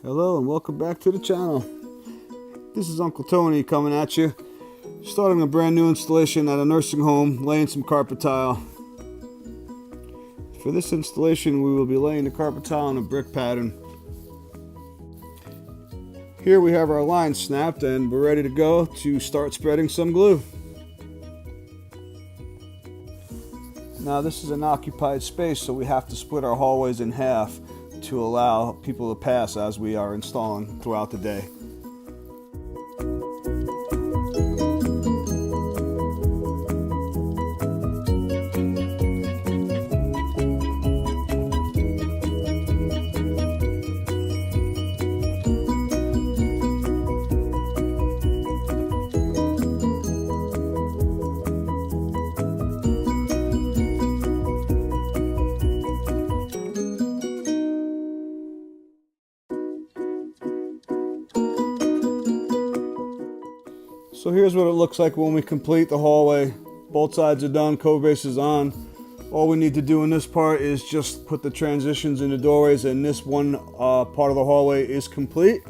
Hello and welcome back to the channel. This is Uncle Tony coming at you, starting a brand new installation at a nursing home, laying some carpet tile. For this installation we will be laying the carpet tile in a brick pattern. Here we have our line snapped and we're ready to go to start spreading some glue. Now this is an occupied space, so we have to split our hallways in half to allow people to pass as we are installing throughout the day. So here's what it looks like when we complete the hallway. Both sides are done, code base is on. All we need to do in this part is just put the transitions in the doorways, and this one part of the hallway is complete.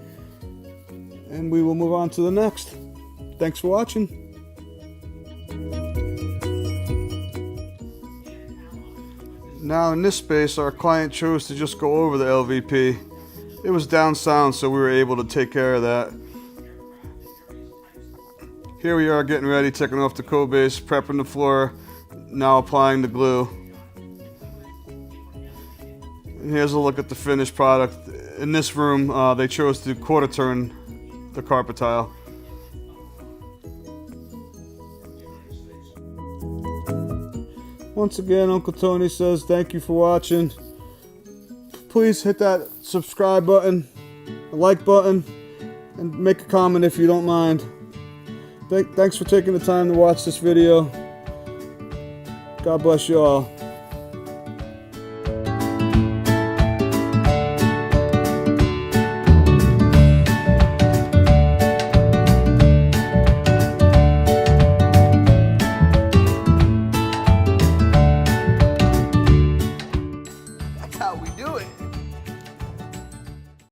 And we will move on to the next. Thanks for watching. Now in this space, our client chose to just go over the LVP. It was down sound, so we were able to take care of that. Here we are getting ready, taking off the code base, prepping the floor, now applying the glue. And here's a look at the finished product. In this room, they chose to quarter turn the carpet tile. Once again, Uncle Tony says thank you for watching. Please hit that subscribe button, the like button, and make a comment if you don't mind. Thanks for taking the time to watch this video. God bless you all.